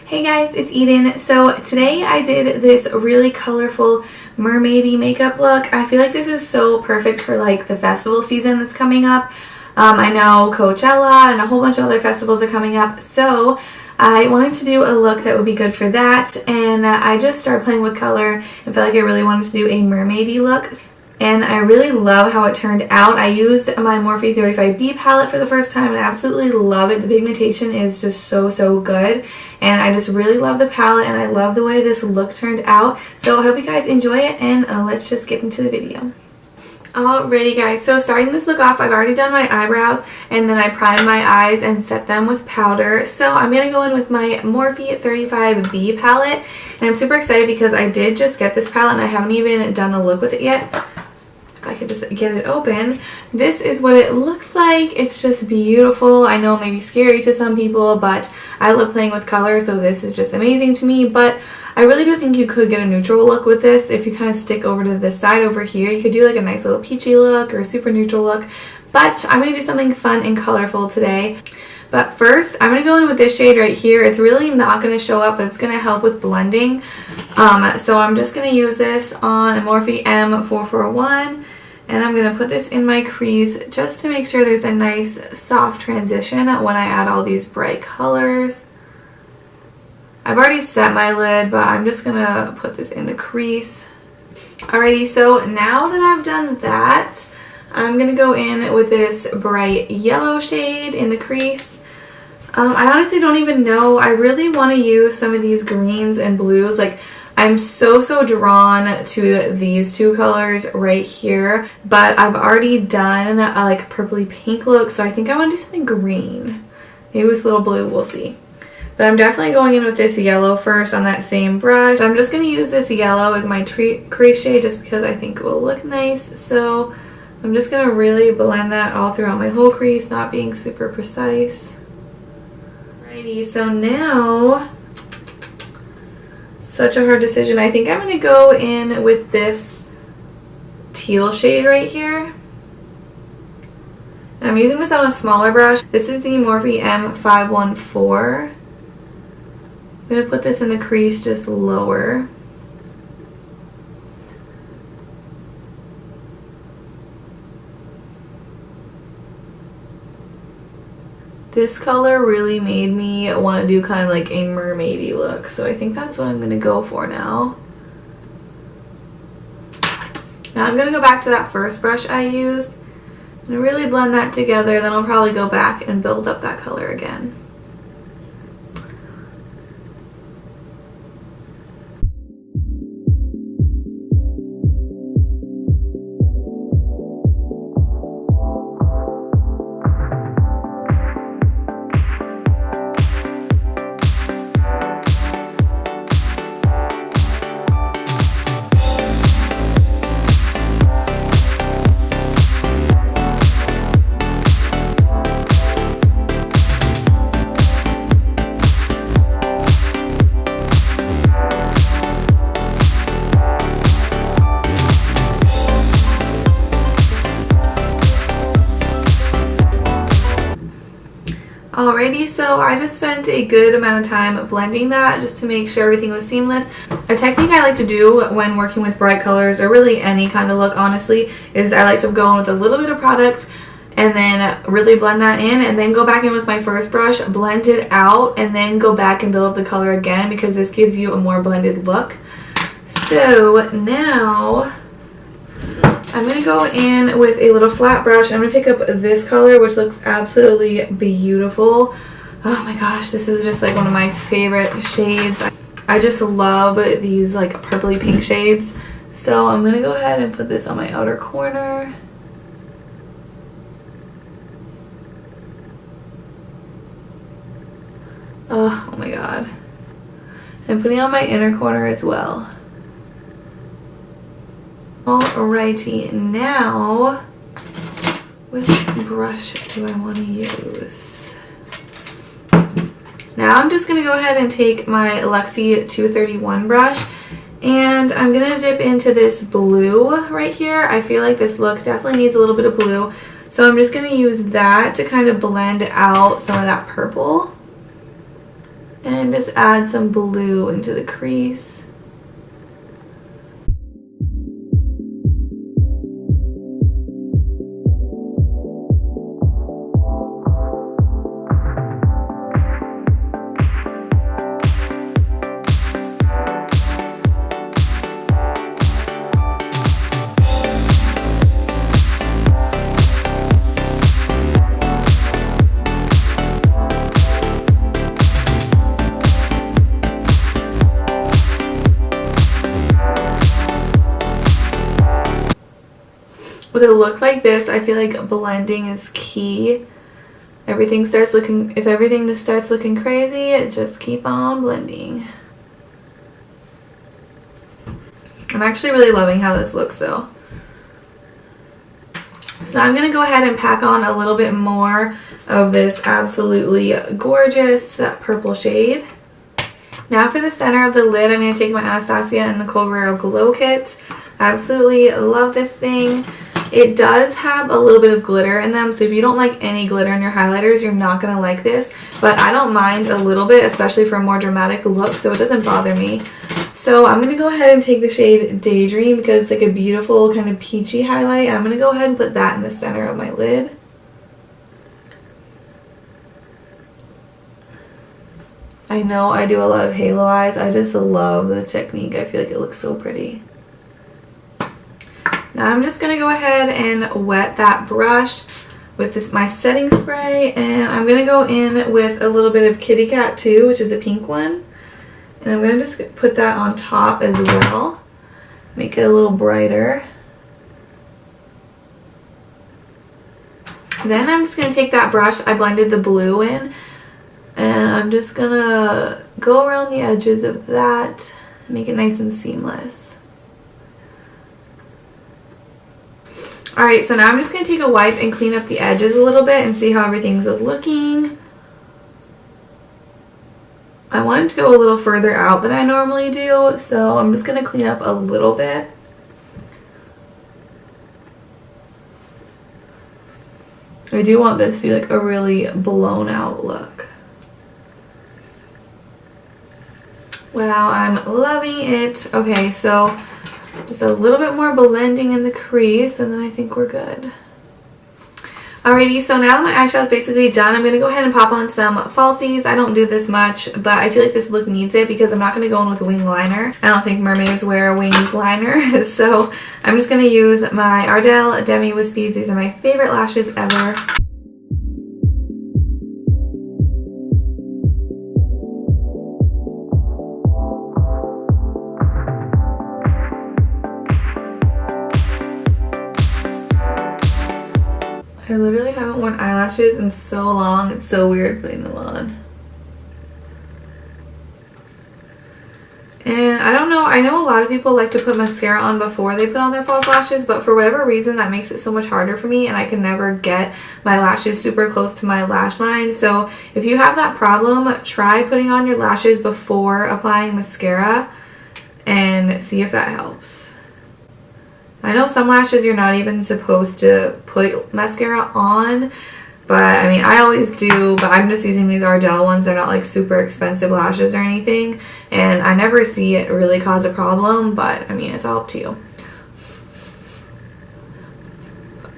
Hey guys, it's Eden. So today I did this really colorful mermaidy makeup look. I feel like this is so perfect for like the festival season that's coming up. I know Coachella and a whole bunch of other festivals are coming up, so I wanted to do a look that would be good for that, and I just started playing with color and felt like I really wanted to do a mermaidy look. And I really love how it turned out. I used my Morphe 35B palette for the first time and I absolutely love it. The pigmentation is just so good. And I just really love the palette and I love the way this look turned out. So I hope you guys enjoy it, and let's just get into the video. Alrighty guys, so starting this look off, I've already done my eyebrows and then I primed my eyes and set them with powder. So I'm going to go in with my Morphe 35B palette, and I'm super excited because I did just get this palette and I haven't even done a look with it yet. If I could just get it open. This is what it looks like. It's just beautiful. I know it may be scary to some people, but I love playing with color, so this is just amazing to me. But I really do think you could get a neutral look with this if you kind of stick over to this side over here. You could do like a nice little peachy look or a super neutral look, but I'm going to do something fun and colorful today. But first, I'm going to go in with this shade right here. It's really not going to show up, but it's going to help with blending. So I'm just going to use this on a Morphe M441, and I'm going to put this in my crease just to make sure there's a nice soft transition when I add all these bright colors. I've already set my lid, but I'm just going to put this in the crease. Alrighty, so now that I've done that, I'm going to go in with this bright yellow shade in the crease. I honestly don't even know. I really want to use some of these greens and blues. Like, I'm so drawn to these two colors right here, but I've already done a like purpley pink look, so I think I want to do something green. Maybe with a little blue, we'll see. But I'm definitely going in with this yellow first on that same brush. I'm just going to use this yellow as my crease shade just because I think it will look nice. So I'm just going to really blend that all throughout my whole crease, not being super precise. Alrighty, so now, such a hard decision. I think I'm going to go in with this teal shade right here. And I'm using this on a smaller brush. This is the Morphe M514. I'm going to put this in the crease just lower. This color really made me want to do kind of like a mermaidy look, so I think that's what I'm going to go for now. Now I'm going to go back to that first brush I used and really blend that together, then I'll probably go back and build up that color again. Alrighty, so I just spent a good amount of time blending that just to make sure everything was seamless. A technique I like to do when working with bright colors, or really any kind of look honestly, is I like to go in with a little bit of product and then really blend that in, and then go back in with my first brush, blend it out, and then go back and build up the color again, because this gives you a more blended look. So now I'm going to go in with a little flat brush. I'm going to pick up this color, which looks absolutely beautiful. Oh my gosh, this is just like one of my favorite shades. I just love these like purpley pink shades. So I'm going to go ahead and put this on my outer corner. Oh my god. I'm putting on my inner corner as well. Alrighty, now which brush do I want to use? Now I'm just going to go ahead and take my Luxie 231 brush, and I'm going to dip into this blue right here. I feel like this look definitely needs a little bit of blue, so I'm just going to use that to kind of blend out some of that purple. And just add some blue into the crease. With a look like this, I feel like blending is key. If everything just starts looking crazy, just keep on blending. I'm actually really loving how this looks though. So I'm going to go ahead and pack on a little bit more of this absolutely gorgeous purple shade. Now for the center of the lid, I'm going to take my Anastasia X Nicole Guerriero Glow Kit. I absolutely love this thing. It does have a little bit of glitter in them, so if you don't like any glitter in your highlighters, you're not going to like this. But I don't mind a little bit, especially for a more dramatic look, so it doesn't bother me. So I'm going to go ahead and take the shade Daydream because it's like a beautiful kind of peachy highlight. I'm going to go ahead and put that in the center of my lid. I know I do a lot of halo eyes. I just love the technique. I feel like it looks so pretty. Now I'm just going to go ahead and wet that brush with my setting spray, and I'm going to go in with a little bit of Kitty Cat 2, which is a pink one. And I'm going to just put that on top as well. Make it a little brighter. Then I'm just going to take that brush I blended the blue in, and I'm just going to go around the edges of that and make it nice and seamless. Alright, so now I'm just going to take a wipe and clean up the edges a little bit and see how everything's looking. I wanted to go a little further out than I normally do, so I'm just going to clean up a little bit. I do want this to be like a really blown out look. Wow, I'm loving it. Okay, so just a little bit more blending in the crease, and then I think we're good. Alrighty, so now that my eyeshadow is basically done, I'm going to go ahead and pop on some falsies. I don't do this much, but I feel like this look needs it because I'm not going to go in with a wing liner. I don't think mermaids wear a winged liner, so I'm just going to use my Ardell Demi Wispies. These are my favorite lashes ever. I literally haven't worn eyelashes in so long. It's so weird putting them on. And I don't know, I know a lot of people like to put mascara on before they put on their false lashes, but for whatever reason that makes it so much harder for me, and I can never get my lashes super close to my lash line. So if you have that problem, try putting on your lashes before applying mascara and see if that helps. I know some lashes you're not even supposed to put mascara on, but I mean I always do, but I'm just using these Ardell ones. They're not like super expensive lashes or anything, and I never see it really cause a problem, but I mean it's all up to you.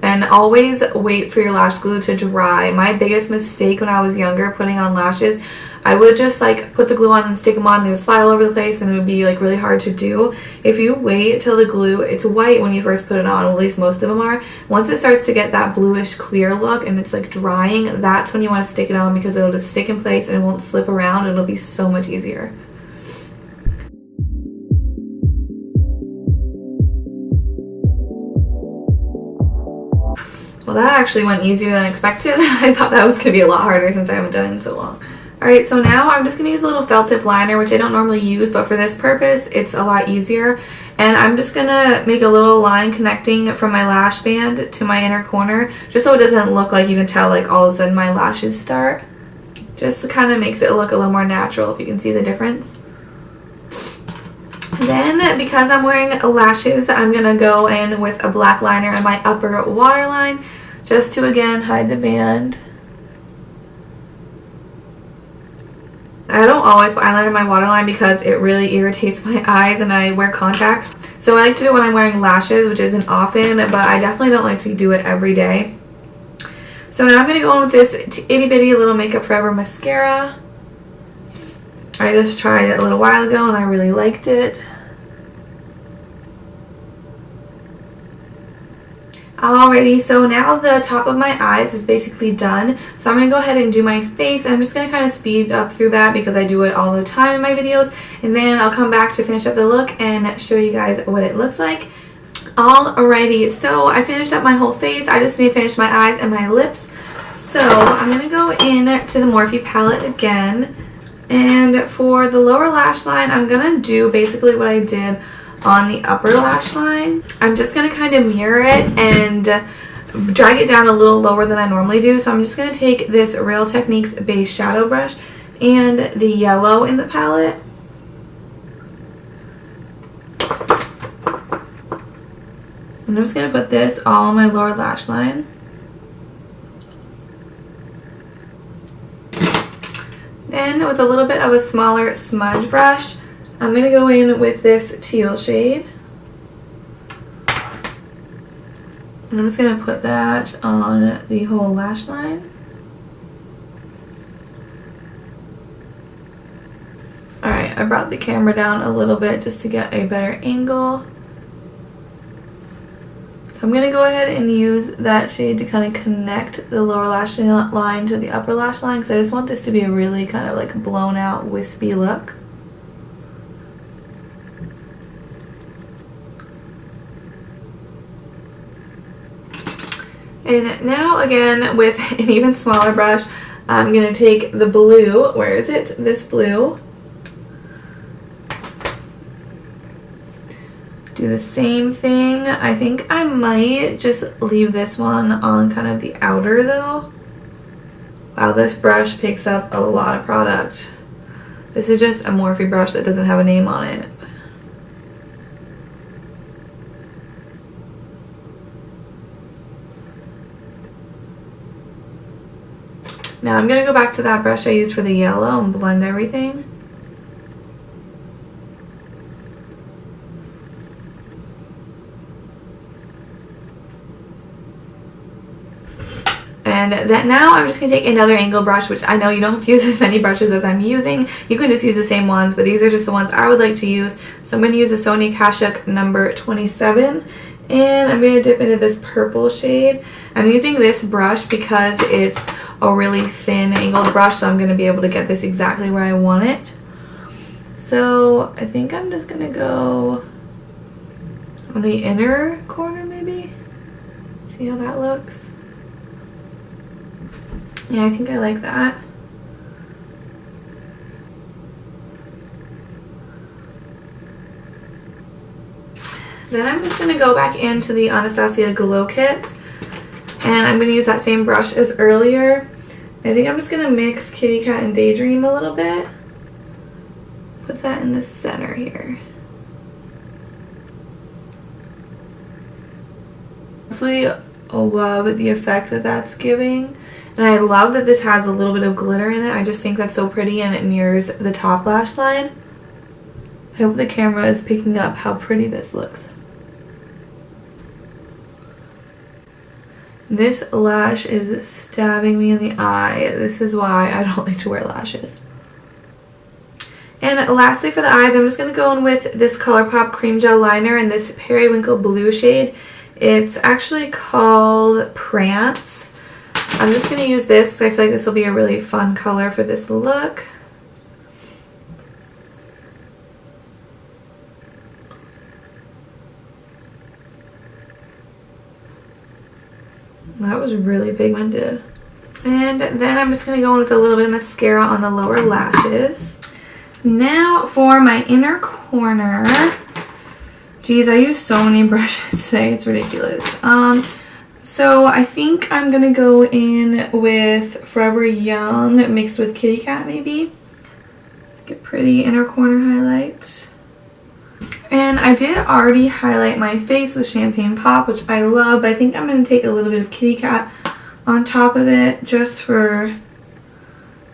And always wait for your lash glue to dry. My biggest mistake when I was younger putting on lashes, I would just like put the glue on and stick them on. They would slide all over the place and it would be like really hard to do. If you wait till the glue, it's white when you first put it on, at least most of them are. Once it starts to get that bluish clear look and it's like drying, that's when you want to stick it on because it'll just stick in place and it won't slip around. It'll be so much easier. Well, that actually went easier than expected. I thought that was going to be a lot harder since I haven't done it in so long. Alright, so now I'm just going to use a little felt tip liner, which I don't normally use, but for this purpose, it's a lot easier. And I'm just going to make a little line connecting from my lash band to my inner corner, just so it doesn't look like you can tell like all of a sudden my lashes start. Just kind of makes it look a little more natural, if you can see the difference. Then, because I'm wearing lashes, I'm going to go in with a black liner in my upper waterline, just to again hide the band. I don't always put eyeliner in my waterline because it really irritates my eyes and I wear contacts. So I like to do it when I'm wearing lashes, which isn't often, but I definitely don't like to do it every day. So now I'm going to go in with this itty bitty little Makeup Forever mascara. I just tried it a little while ago and I really liked it. Alrighty, so now the top of my eyes is basically done. So I'm going to go ahead and do my face. And I'm just going to kind of speed up through that because I do it all the time in my videos. And then I'll come back to finish up the look and show you guys what it looks like. Alrighty, so I finished up my whole face. I just need to finish my eyes and my lips. So I'm going to go in to the Morphe palette again. And for the lower lash line, I'm going to do basically what I did on the upper lash line. I'm just going to kind of mirror it and drag it down a little lower than I normally do. So I'm just going to take this Real Techniques base shadow brush and the yellow in the palette. And I'm just going to put this all on my lower lash line. Then with a little bit of a smaller smudge brush, I'm going to go in with this teal shade. And I'm just going to put that on the whole lash line. Alright, I brought the camera down a little bit just to get a better angle. So I'm going to go ahead and use that shade to kind of connect the lower lash line to the upper lash line because I just want this to be a really kind of like blown out wispy look. And now again with an even smaller brush, I'm going to take the blue, where is it? This blue. Do the same thing. I think I might just leave this one on kind of the outer though. Wow, this brush picks up a lot of product. This is just a Morphe brush that doesn't have a name on it. Now I'm going to go back to that brush I used for the yellow and blend everything. And then now I'm just going to take another angle brush, which I know you don't have to use as many brushes as I'm using. You can just use the same ones, but these are just the ones I would like to use. So I'm going to use the Sony Kashuk number 27. And I'm going to dip into this purple shade. I'm using this brush because it's a really thin angled brush, so I'm going to be able to get this exactly where I want it. So I think I'm just going to go on the inner corner maybe. See how that looks? Yeah, I think I like that. Then I'm just going to go back into the Anastasia Glow Kit. And I'm going to use that same brush as earlier. I think I'm just going to mix Kitty Cat and Daydream a little bit. Put that in the center here. Mostly love the effect that that's giving. And I love that this has a little bit of glitter in it. I just think that's so pretty and it mirrors the top lash line. I hope the camera is picking up how pretty this looks. This lash is stabbing me in the eye. This is why I don't like to wear lashes. And lastly for the eyes, I'm just going to go in with this ColourPop Cream Gel Liner in this Periwinkle Blue shade. It's actually called Prance. I'm just going to use this because I feel like this will be a really fun color for this look. That was really pigmented. And then I'm just going to go in with a little bit of mascara on the lower lashes. Now for my inner corner. Geez, I use so many brushes today. It's ridiculous. So I think I'm going to go in with Forever Young mixed with Kitty Cat maybe. Get pretty inner corner highlight. And I did already highlight my face with Champagne Pop, which I love, but I think I'm going to take a little bit of Kitty Cat on top of it just for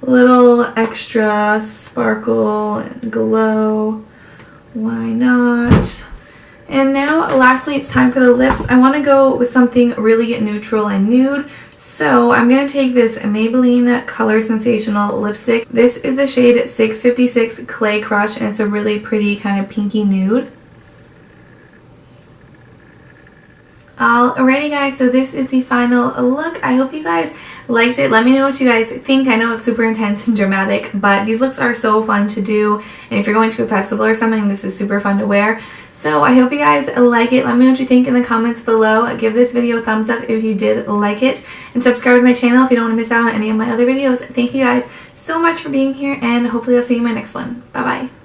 little extra sparkle and glow. Why not? And now lastly, it's time for the lips. I want to go with something really neutral and nude. So I'm going to take this Maybelline Color Sensational lipstick. This is the shade 656 Clay Crush, and it's a really pretty kind of pinky nude. Alrighty guys, so this is the final look. I hope you guys liked it. Let me know what you guys think. I know it's super intense and dramatic, but these looks are so fun to do. And if you're going to a festival or something, this is super fun to wear. So I hope you guys like it. Let me know what you think in the comments below. Give this video a thumbs up if you did like it. And subscribe to my channel if you don't want to miss out on any of my other videos. Thank you guys so much for being here, and hopefully I'll see you in my next one. Bye bye.